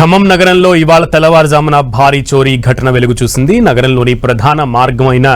ఖమ్మం నగరంలో ఇవాళ తెల్లవారుజామున భారీ చోరీ ఘటన వెలుగు చూసింది. నగరంలోని ప్రధాన మార్గమైన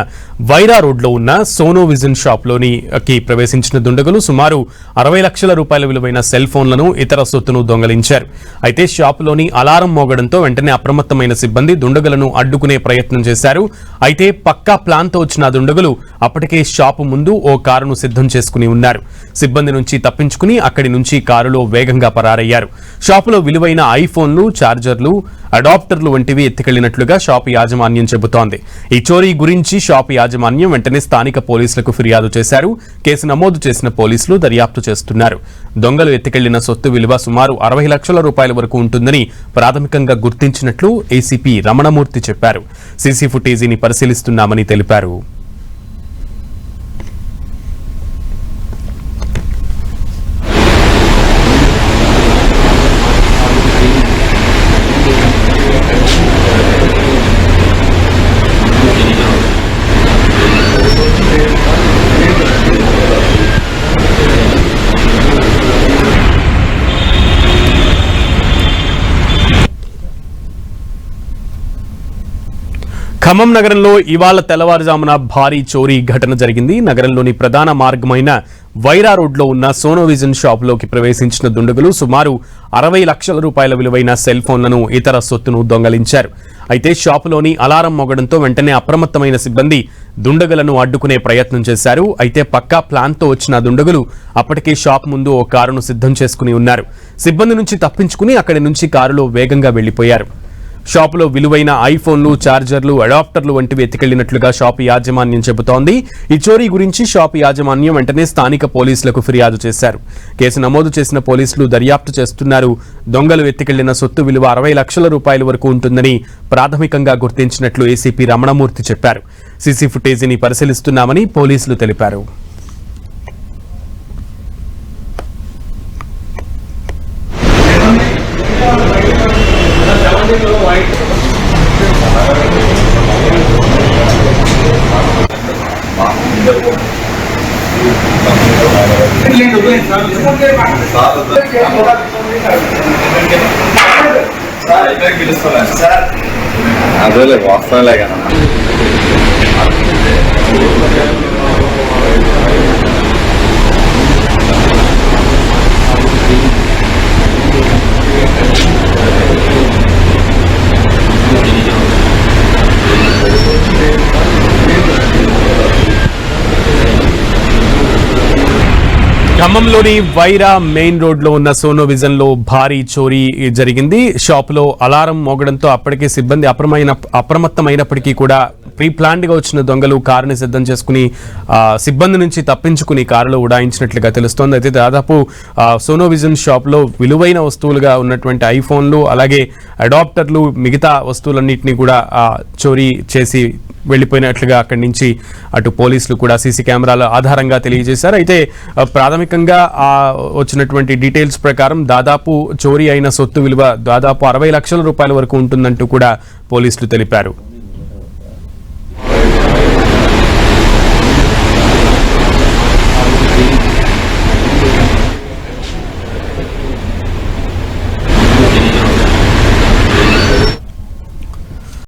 వైరా రోడ్లో ఉన్న సోనో విజన్ షాప్లోకి ప్రవేశించిన దుండగులు సుమారు 60 లక్షల రూపాయల విలువైన సెల్ ఫోన్లను ఇతర సొత్తును దొంగలించారు. అయితే షాపులోని అలారం మోగడంతో వెంటనే అప్రమత్తమైన సిబ్బంది దుండగులను అడ్డుకునే ప్రయత్నం చేశారు. అయితే పక్కా ప్లాన్తో వచ్చిన దుండగులు అప్పటికే షాపు ముందు ఓ కారును సిద్ధం చేసుకుని ఉన్నారు. సిబ్బంది నుంచి తప్పించుకుని అక్కడి నుంచి కారులో వేగంగా పరారయ్యారు. షాపులో విలువైన ఐఫోన్లు, చార్జర్లు, అడాప్టర్లు వంటివి ఎత్తుకెళ్లినట్లుగా షాపు యాజమాన్యం చెబుతోంది. ఈ చోరీ గురించి షాపు యాజమాన్యం వెంటనే స్థానిక పోలీసులకు ఫిర్యాదు చేశారు. కేసు నమోదు చేసిన పోలీసులు దర్యాప్తు చేస్తున్నారు. దొంగలు ఎత్తుకెళ్లిన సొత్తు విలువ సుమారు 60 లక్షల రూపాయల వరకు ఉంటుందని ప్రాథమికంగా గుర్తించినట్లు ఏసీపీ రమణమూర్తి చెప్పారు. సీసీ ఫుటేజీని పరిశీలిస్తున్నామని తెలిపారు. ఖమ్మం నగరంలో ఇవాళ తెల్లవారుజామున భారీ చోరీ ఘటన జరిగింది. నగరంలోని ప్రధాన మార్గమైన వైరా రోడ్లో ఉన్న సోనో విజన్ షాపులోకి ప్రవేశించిన దుండగులు సుమారు 60 లక్షల రూపాయల విలువైన సెల్ ఫోన్లను, ఇతర సొత్తును దొంగలించారు. అయితే షాపులోని అలారం మోగడంతో వెంటనే అప్రమత్తమైన సిబ్బంది దుండగులను అడ్డుకునే ప్రయత్నం చేశారు. అయితే పక్కా ప్లాన్తో వచ్చిన దుండగులు అప్పటికే షాప్ ముందు ఓ కారును సిద్ధం చేసుకుని ఉన్నారు. సిబ్బంది నుంచి తప్పించుకుని అక్కడి నుంచి కారులో వేగంగా వెళ్లిపోయారు. షాపులో విలువైన ఐఫోన్లు, చార్జర్లు, అడాప్టర్లు వంటివి ఎత్తుకెళ్లినట్లుగా షాపు యాజమాన్యం చెబుతోంది. ఈ చోరీ గురించి షాపు యాజమాన్యం వెంటనే స్థానిక పోలీసులకు ఫిర్యాదు చేశారు. కేసు నమోదు చేసిన పోలీసులు దర్యాప్తు చేస్తున్నారు. దొంగలు ఎత్తుకెళ్లిన సొత్తు విలువ 60 లక్షల రూపాయల వరకు ఉంటుందని ప్రాథమికంగా గుర్తించినట్లు ఏసీపీ రమణమూర్తి చెప్పారు. సీసీ ఫుటేజీని పరిశీలిస్తున్నామని పోలీసులు తెలిపారు. అదే వాస్తవలే కదా. ఖమ్మంలోని వైరా మెయిన్ రోడ్లో ఉన్న సోనో విజన్ లో భారీ చోరీ జరిగింది. షాపులో అలారం మోగడంతో అప్పటికే సిబ్బంది అప్రమత్తమైనప్పటికీ కూడా ప్రీ ప్లాన్డ్ గా వచ్చిన దొంగలు కారుని సిద్ధం చేసుకుని సిబ్బంది నుంచి తప్పించుకుని కారులో ఉడాయించినట్లుగా తెలుస్తోంది. అయితే దాదాపు సోనో విజన్ షాప్ లో విలువైన వస్తువులుగా ఉన్నటువంటి ఐఫోన్లు, అలాగే అడాప్టర్లు, మిగతా వస్తువులన్నింటినీ కూడా చోరీ చేసి వెళ్లిపోయినట్లుగా అక్కడి నుంచి అటు పోలీసులు కూడా సీసీ కెమెరాల ఆధారంగా తెలియజేశారు. అయితే ప్రాథమికంగా వచ్చినటువంటి డీటెయిల్స్ ప్రకారం దాదాపు చోరీ అయిన సొత్తు విలువ దాదాపు 60 లక్షల రూపాయల వరకు ఉంటుందంటూ కూడా పోలీసులు తెలిపారు.